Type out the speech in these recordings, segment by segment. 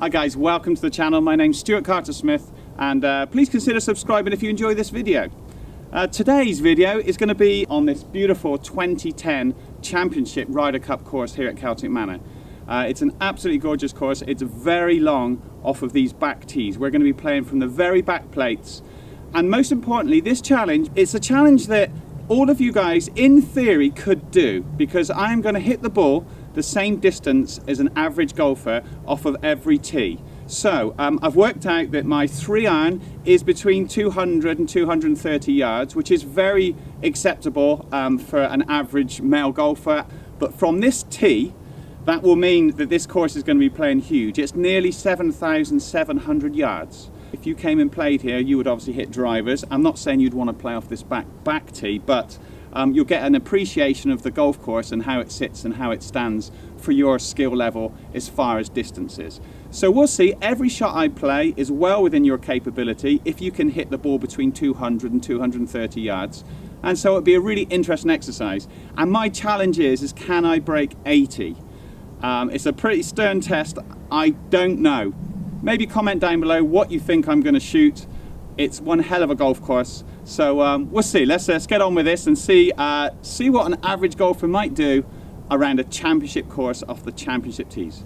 Hi guys, welcome to the channel. My name's Stuart Carter-Smith and please consider subscribing if you enjoy this video. Today's video is going to be on this beautiful 2010 Championship Ryder Cup course here at Celtic Manor. It's an absolutely gorgeous course. It's very long off of these back tees. We're going to be playing from the very back plates, and most importantly, this challenge, it's a challenge that all of you guys in theory could do, because I'm going to hit the ball the same distance as an average golfer off of every tee. So I've worked out that my 3-iron is between 200 and 230 yards, which is very acceptable for an average male golfer. But from this tee, that will mean that this course is going to be playing huge. It's nearly 7,700 yards. If you came and played here, you would obviously hit drivers. I'm not saying you'd want to play off this back tee, but you'll get an appreciation of the golf course and how it sits and how it stands for your skill level as far as distances. So we'll see. Every shot I play is well within your capability if you can hit the ball between 200 and 230 yards. And so it'll be a really interesting exercise. And my challenge is can I break 80? It's a pretty stern test. I don't know. Maybe comment down below what you think I'm going to shoot. It's one hell of a golf course. So we'll see. Let's get on with this and see what an average golfer might do around a championship course off the championship tees.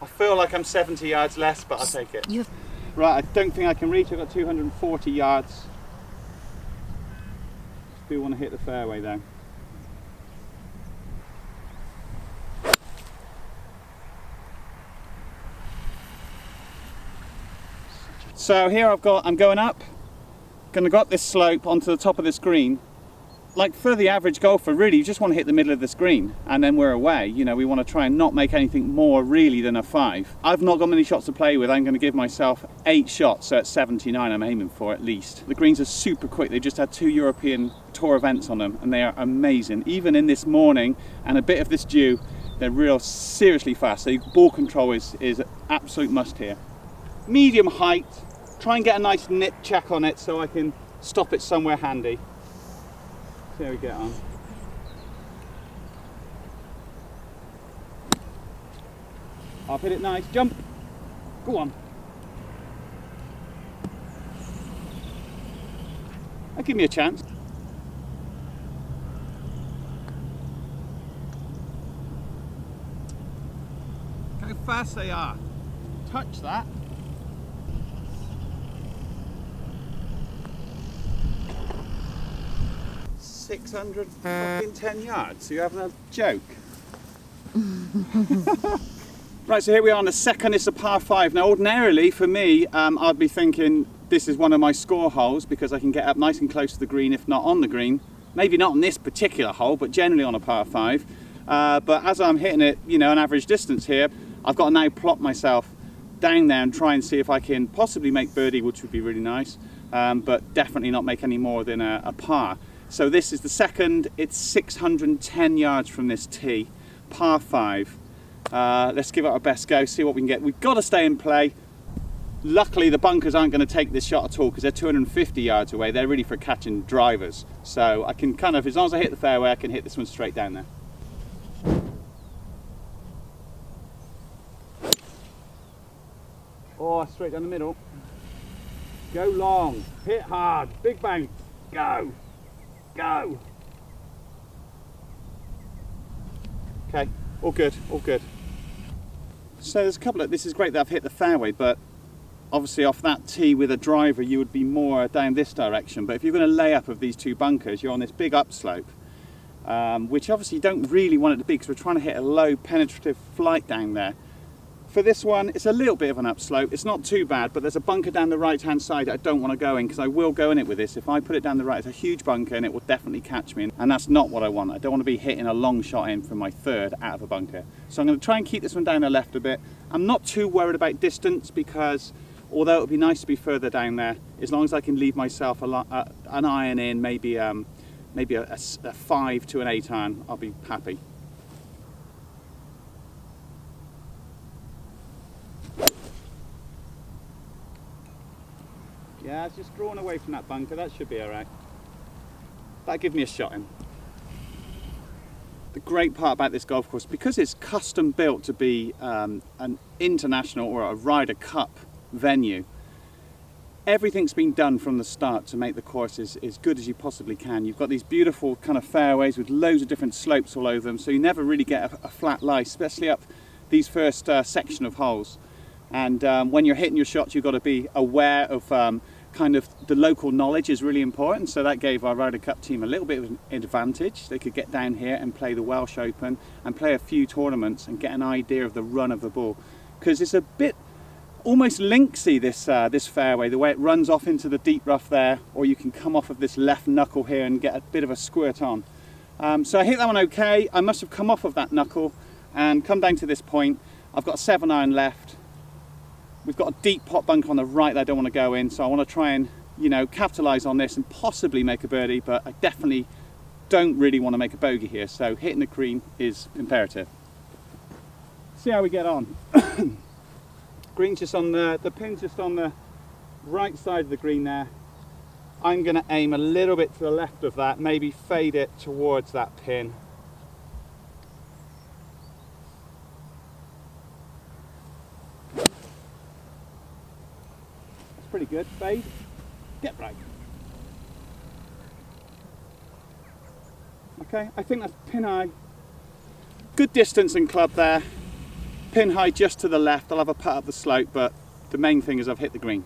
I feel like I'm 70 yards less, but I'll take it. Right, I don't think I can reach. I've got 240 yards. Do want to hit the fairway though. So here I'm going up, gonna got this slope onto the top of this green. Like for the average golfer, really, you just want to hit the middle of this green and then we're away. You know, we want to try and not make anything more really than a 5. I've not got many shots to play with. I'm going to give myself 8 shots, so at 79 I'm aiming for at least. The greens are super quick. They just had 2 European Tour events on them and they are amazing. Even in this morning and a bit of this dew, they're real seriously fast. So ball control is an absolute must here. Medium height, try and get a nice nip check on it so I can stop it somewhere handy. See how we get on. I'll hit it nice. Jump. Go on. That'll give me a chance. How fast they are. Touch that. $610 yards, so you're having a joke. Right, so here we are on the second. It's a par 5. Now ordinarily for me, I'd be thinking this is one of my score holes because I can get up nice and close to the green, if not on the green. Maybe not on this particular hole, but generally on a par 5. But as I'm hitting it, you know, an average distance here, I've got to now plot myself down there and try and see if I can possibly make birdie, which would be really nice, but definitely not make any more than a par. So this is the second. It's 610 yards from this tee, par 5. Let's give it our best go, see what we can get. We've got to stay in play. Luckily the bunkers aren't going to take this shot at all because they're 250 yards away. They're really for catching drivers. So I can kind of, as long as I hit the fairway, I can hit this one straight down there. Oh, straight down the middle. Go long, hit hard, big bang, go. Go! Okay, all good, all good. So there's a couple of, this is great that I've hit the fairway, but obviously off that tee with a driver you would be more down this direction. But if you're going to lay up of these 2 bunkers, you're on this big upslope, which obviously you don't really want it to be because we're trying to hit a low penetrative flight down there. For this one, it's a little bit of an upslope. It's not too bad, but there's a bunker down the right-hand side that I don't want to go in because I will go in it with this. If I put it down the right, it's a huge bunker and it will definitely catch me. And that's not what I want. I don't want to be hitting a long shot in from my 3rd out of a bunker. So I'm going to try and keep this one down the left a bit. I'm not too worried about distance because although it would be nice to be further down there, as long as I can leave myself an iron in, maybe a 5 to an 8 iron, I'll be happy. Yeah, it's just drawn away from that bunker. That should be all right. That'll give me a shot in. The great part about this golf course, because it's custom built to be an international or a Ryder Cup venue, everything's been done from the start to make the course as good as you possibly can. You've got these beautiful kind of fairways with loads of different slopes all over them, so you never really get a flat lie, especially up these first section of holes. And when you're hitting your shots, you've got to be aware of kind of the local knowledge is really important. So that gave our Ryder Cup team a little bit of an advantage. They could get down here and play the Welsh Open and play a few tournaments and get an idea of the run of the ball, because it's a bit almost linksy, this fairway, the way it runs off into the deep rough there, or you can come off of this left knuckle here and get a bit of a squirt on. So I hit that one okay. I must have come off of that knuckle and come down to this point. I've got a 7-iron left. We've got a deep pot bunker on the right that I don't want to go in, so I want to try and, you know, capitalise on this and possibly make a birdie, but I definitely don't really want to make a bogey here, so hitting the green is imperative. See how we get on. Green's just on the pin's just on the right side of the green there. I'm going to aim a little bit to the left of that, maybe fade it towards that pin. Pretty good. Fade. Get right. Okay, I think that's pin high. Good distance and club there. Pin high just to the left. I'll have a putt up the slope, but the main thing is I've hit the green.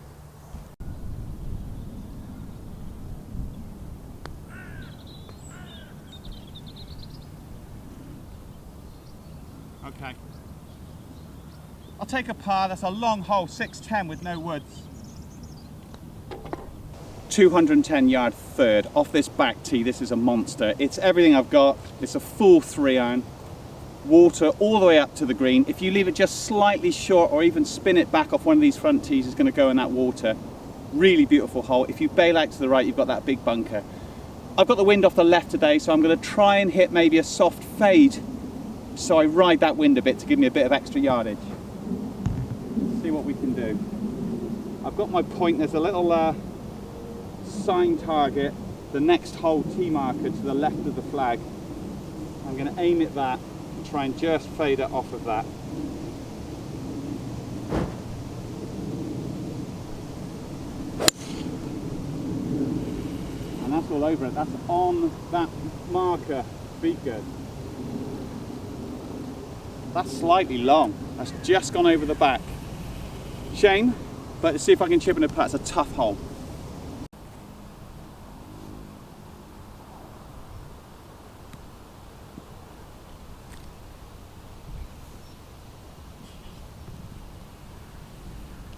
Okay. I'll take a par. That's a long hole, 610 with no woods. 210 yard third off this back tee. This is a monster. It's everything I've got. It's a full 3-iron, water all the way up to the green. If you leave it just slightly short or even spin it back off one of these front tees, it's going to go in that water. Really beautiful hole. If you bail out to the right, you've got that big bunker. I've got the wind off the left today, so I'm going to try and hit maybe a soft fade, so I ride that wind a bit to give me a bit of extra yardage. See what we can do. I've got my point. There's a little sign target, the next hole tee marker to the left of the flag. I'm going to aim at that and try and just fade it off of that. And that's all over it. That's on that marker. Be good. That's slightly long. That's just gone over the back. Shame, but let's see if I can chip in a putt. It's a tough hole.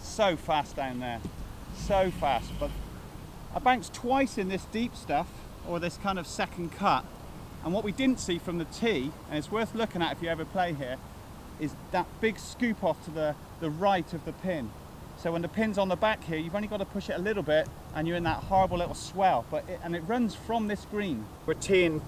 So fast down there, so fast. But I bounced twice in this deep stuff, or this kind of second cut, and what we didn't see from the tee, and it's worth looking at if you ever play here, is that big scoop off to the right of the pin. So when the pin's on the back here, you've only got to push it a little bit and you're in that horrible little swell, and it runs from this green. We're teeing,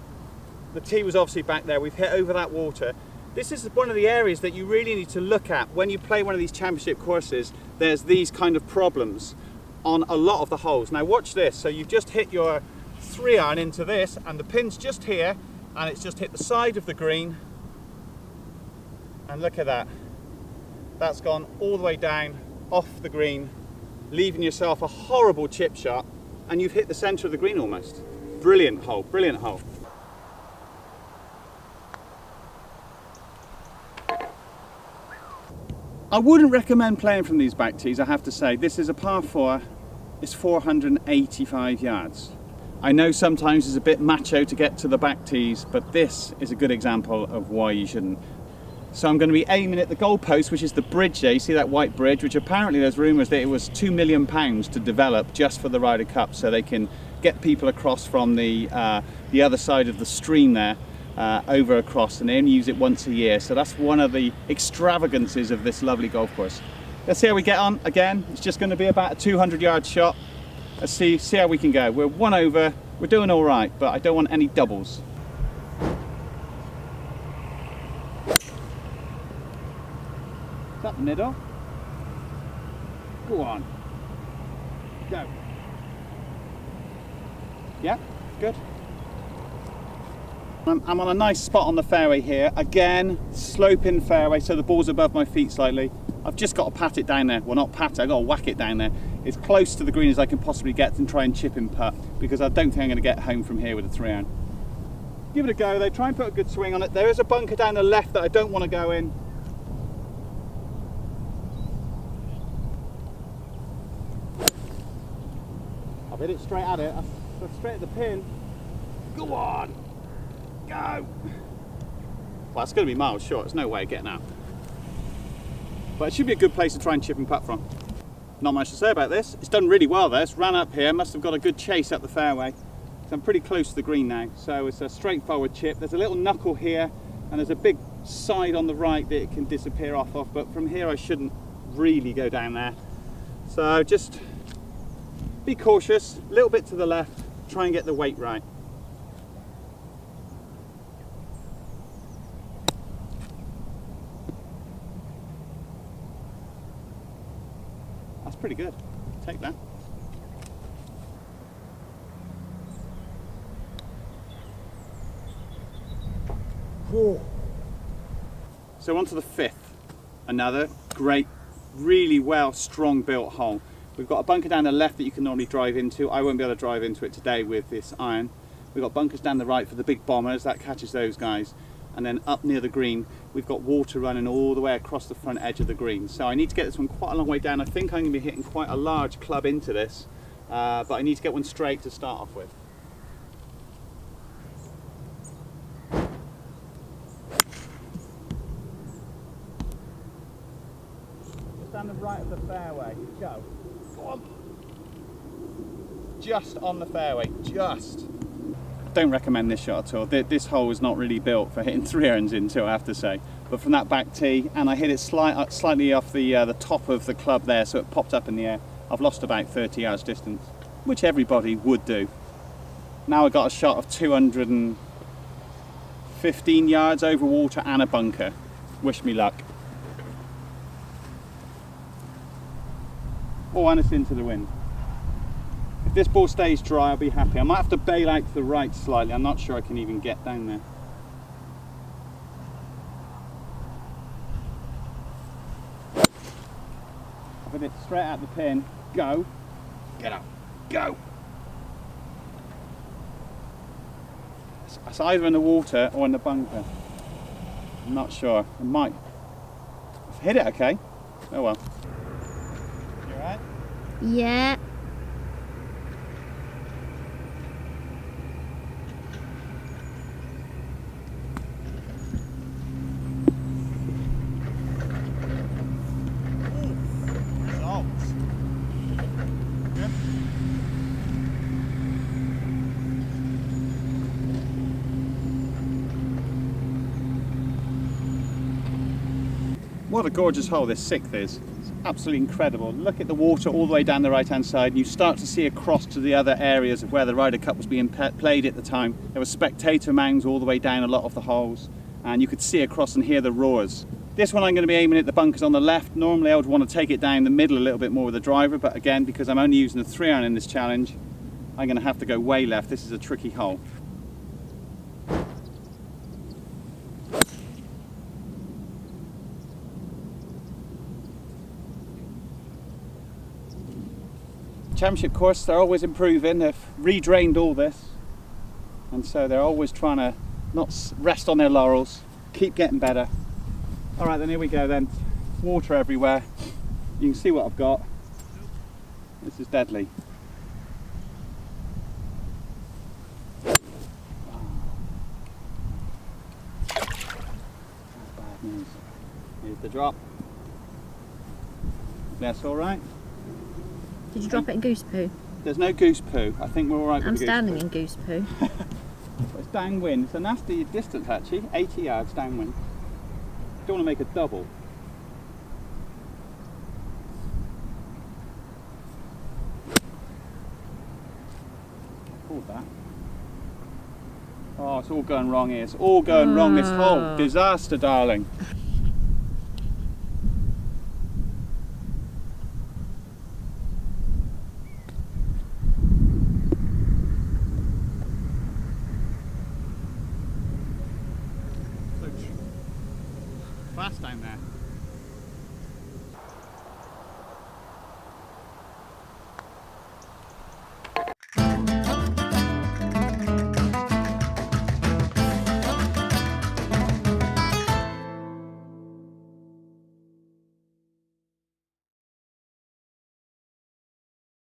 the tee was obviously back there, we've hit over that water. This is one of the areas that you really need to look at when you play one of these championship courses. There's these kind of problems on a lot of the holes. Now watch this. So you've just hit your 3-iron into this, and the pin's just here, and it's just hit the side of the green. And look at that. That's gone all the way down off the green, leaving yourself a horrible chip shot, and you've hit the center of the green almost. Brilliant hole, brilliant hole. I wouldn't recommend playing from these back tees, I have to say. This is a par 4, it's 485 yards. I know sometimes it's a bit macho to get to the back tees, but this is a good example of why you shouldn't. So I'm going to be aiming at the goalpost, which is the bridge there. You see that white bridge, which apparently there's rumours that it was £2 million to develop just for the Ryder Cup, so they can get people across from the other side of the stream there. Over across, and they only use it once a year, so that's one of the extravagances of this lovely golf course. Let's see how we get on. Again, it's just going to be about a 200-yard shot. Let's see how we can go. We're 1 over, we're doing all right, but I don't want any doubles. Is that middle? Go on, go. Yeah, good. I'm on a nice spot on the fairway here. Again, sloping fairway, so the ball's above my feet slightly. I've just got to pat it down there. Well, not pat it, I've got to whack it down there. As close to the green as I can possibly get and try and chip and putt, because I don't think I'm going to get home from here with a 3-iron. Give it a go though, try and put a good swing on it. There is a bunker down the left that I don't want to go in. I've hit it straight at it. That's straight at the pin. Go on! Go! Well, it's going to be miles short. There's no way of getting out. But it should be a good place to try and chip and putt from. Not much to say about this. It's done really well there. It's ran up here. Must have got a good chase up the fairway. So I'm pretty close to the green now. So it's a straightforward chip. There's a little knuckle here and there's a big side on the right that it can disappear off of. But from here I shouldn't really go down there. So just be cautious. A little bit to the left. Try and get the weight right. That's pretty good. Take that. Whoa. So on to the 5th. Another great, really well, strong built hole. We've got a bunker down the left that you can normally drive into. I won't be able to drive into it today with this iron. We've got bunkers down the right for the big bombers. That catches those guys. And then up near the green, we've got water running all the way across the front edge of the green. So I need to get this one quite a long way down. I think I'm going to be hitting quite a large club into this, but I need to get one straight to start off with. Just down the right of the fairway. Go. Go on. Just on the fairway. Just. Don't recommend this shot at all. This hole is not really built for hitting 3-irons into, I have to say. But from that back tee, and I hit it slightly off the top of the club there, so it popped up in the air. I've lost about 30 yards distance, which everybody would do. Now I got a shot of 215 yards over water and a bunker. Wish me luck. Oh, and it's into the wind. If this ball stays dry, I'll be happy. I might have to bail out to the right slightly. I'm not sure I can even get down there. I've hit it straight out the pin. Go. Get up. Go. It's either in the water or in the bunker. I'm not sure. I might. I've hit it okay. Oh well. You alright? Yeah. What a gorgeous hole this 6th is. It's absolutely incredible. Look at the water all the way down the right hand side and you start to see across to the other areas of where the Ryder Cup was being played at the time. There were spectator mounds all the way down a lot of the holes and you could see across and hear the roars. This one I'm going to be aiming at the bunkers on the left. Normally I would want to take it down the middle a little bit more with the driver, but again, because I'm only using a 3-iron in this challenge, I'm going to have to go way left. This is a tricky hole. Championship course, they're always improving. They've redrained all this and so they're always trying to not rest on their laurels, keep getting better. Alright then, here we go then. Water everywhere. You can see what I've got. This is deadly. That's bad news. Here's the drop. That's alright. Did you drop it in goose poo? There's no goose poo. I think we're alright with I'm the goose standing poo. in goose poo. It's downwind. It's a nasty distance actually, 80 yards downwind. Don't want to make a double. Hold that. Oh, it's all going wrong here. It's all going wrong this hole. Disaster, darling.